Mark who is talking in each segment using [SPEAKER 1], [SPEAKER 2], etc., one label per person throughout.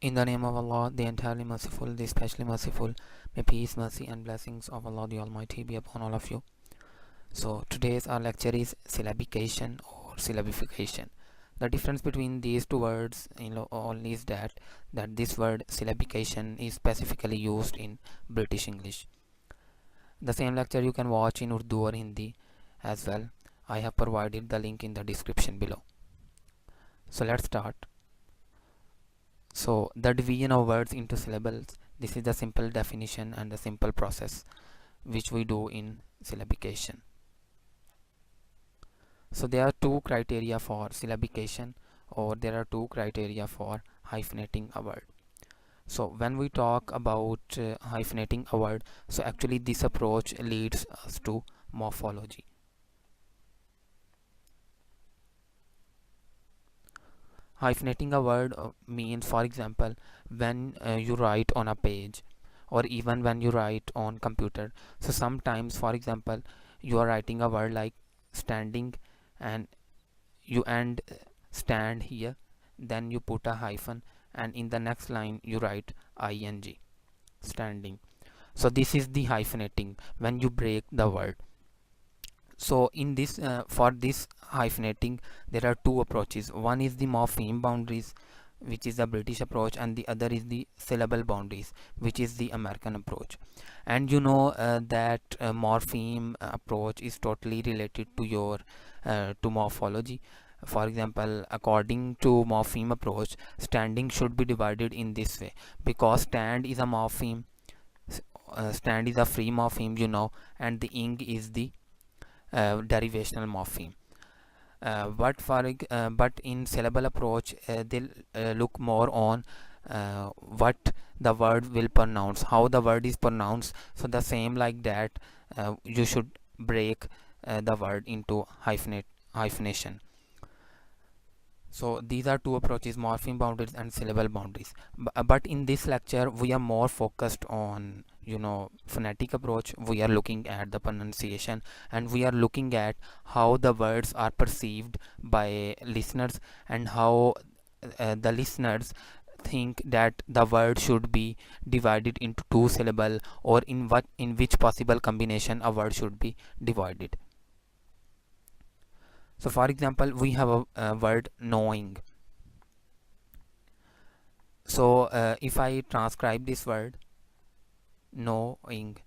[SPEAKER 1] In the name of Allah, the entirely merciful, the especially merciful, may peace, mercy, and blessings of Allah the Almighty be upon all of you. So, today's our lecture is syllabication or syllabification. The difference between these two words only is that this word syllabication is specifically used in British English. The same lecture you can watch in Urdu or Hindi as well. I have provided the link in the description below. So let's start. So the division of words into syllables, this is the simple definition and the simple process which we do in syllabication. So there are two criteria for syllabication, or there are two criteria for hyphenating a word. So when we talk about hyphenating a word, so actually this approach leads us to morphology. Hyphenating a word means, for example, when you write on a page, or even when you write on computer. So sometimes, for example, you are writing a word like standing, and you end stand here, then you put a hyphen, and in the next line you write ing, standing. So this is the hyphenating when you break the word. So in this for this hyphenating there are two approaches. One is the morpheme boundaries, which is the British approach, and the other is the syllable boundaries, which is the American approach. And you know that morpheme approach is totally related to your to morphology. For example, according to morpheme approach, standing should be divided in this way, because stand is a morpheme, stand is a free morpheme, you know, and the ing is the derivational morpheme. But in syllable approach, they'll look more on what the word will pronounce, how the word is pronounced. So the same like that, you should break the word into hyphenation. So these are two approaches, morpheme boundaries and syllable boundaries. But in this lecture we are more focused on phonetic approach. We are looking at the pronunciation, and we are looking at how the words are perceived by listeners, and how the listeners think that the word should be divided into two syllable, or in which possible combination a word should be divided. So for example, we have a word knowing. So if I transcribe this word knowing,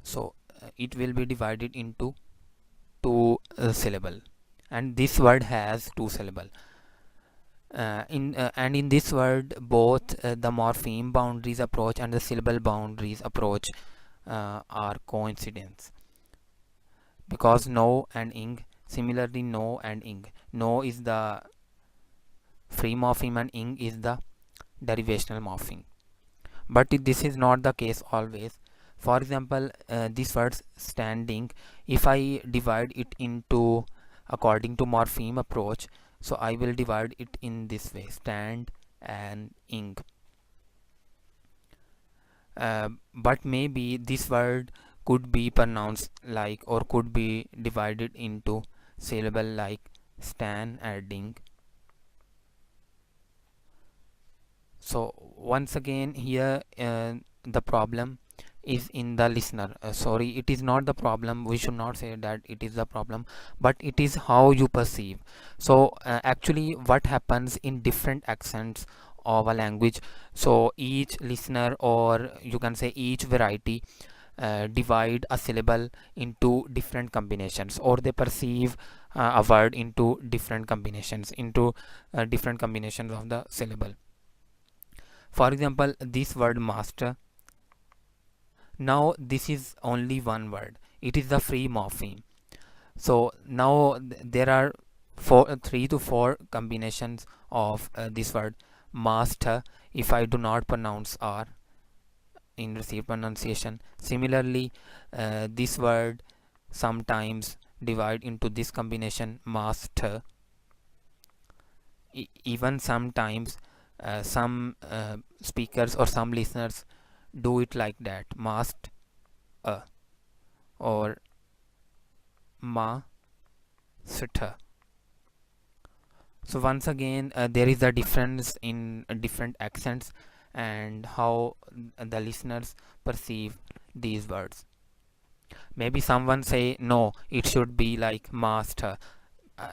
[SPEAKER 1] so it will be divided into two syllable, and this word has two syllable. And in this word, both the morpheme boundaries approach and the syllable boundaries approach are coincidence, because no and ing, similarly no and ing, no is the free morpheme and ing is the derivational morpheme. But this is not the case always. For example, this word standing, if I divide it into according to morpheme approach, so I will divide it in this way, stand and ing. But maybe this word could be pronounced like, or could be divided into syllable like stan and ding. So once again here the problem is in the listener. Sorry, it is not the problem, we should not say that it is the problem, but it is how you perceive. So actually what happens in different accents of a language, so each listener, or you can say each variety, divide a syllable into different combinations, or they perceive a word into different combinations, of the syllable. For example, this word master, now this is only one word, it is the free morpheme. So now there are 3 to 4 combinations of this word master if I do not pronounce R in received pronunciation. Similarly, this word sometimes divide into this combination master. Even sometimes some speakers or some listeners do it like that, mast or ma sita. So once again, there is a difference in different accents and how the listeners perceive these words. Maybe someone say no, it should be like master.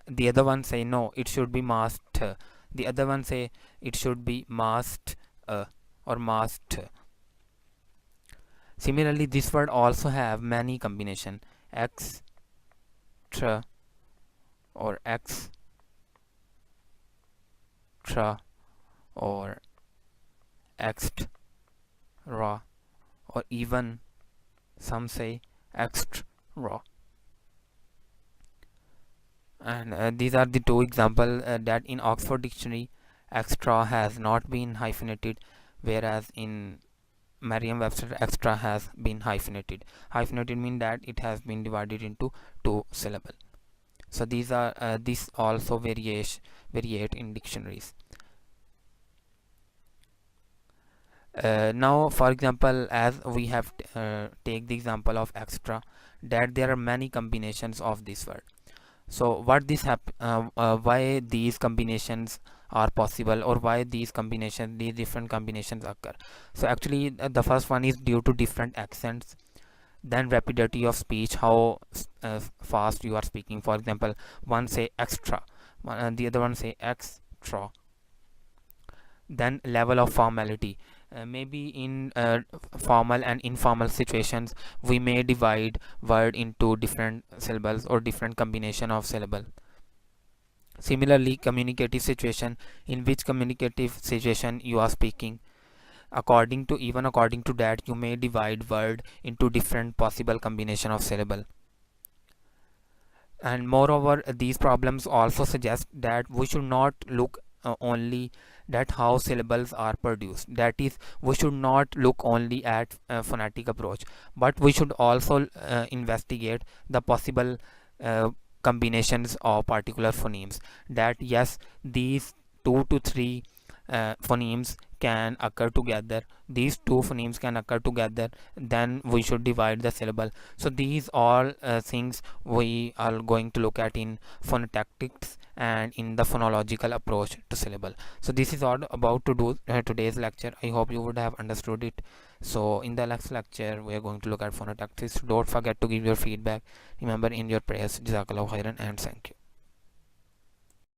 [SPEAKER 1] The other one say no, it should be master. The other one say it should be mast or mast. Similarly, this word also have many combination: extra or extra or extra, or even some say extra. And these are the two examples that in Oxford Dictionary extra has not been hyphenated, whereas in Merriam-Webster extra has been hyphenated. Hyphenated means that it has been divided into two syllables. So these are this also variate in dictionaries. Now, for example, as we have take the example of extra, that there are many combinations of this word. So what why these combinations are possible, or why these different combinations occur? So actually, the first one is due to different accents. Then rapidity of speech, how fast you are speaking. For example, one say extra, the other one say extra. Then level of formality. Maybe in formal and informal situations, we may divide word into different syllables or different combination of syllable. Similarly, communicative situation, in which communicative situation you are speaking. According to that, you may divide word into different possible combination of syllable. And moreover, these problems also suggest that we should not look only at how syllables are produced. That is, we should not look only at phonetic approach, but we should also investigate the possible uh, combinations of particular phonemes. That yes, these 2 to 3 phonemes can occur together. These two phonemes can occur together, then we should divide the syllable. So these all things we are going to look at in phonetics and in the phonological approach to syllable. So this is all about to do today's lecture. I hope you would have understood it. So in the next lecture we are going to look at phonetics. Don't forget to give your feedback. Remember, in your prayers. Jazakallahu khairan and thank you.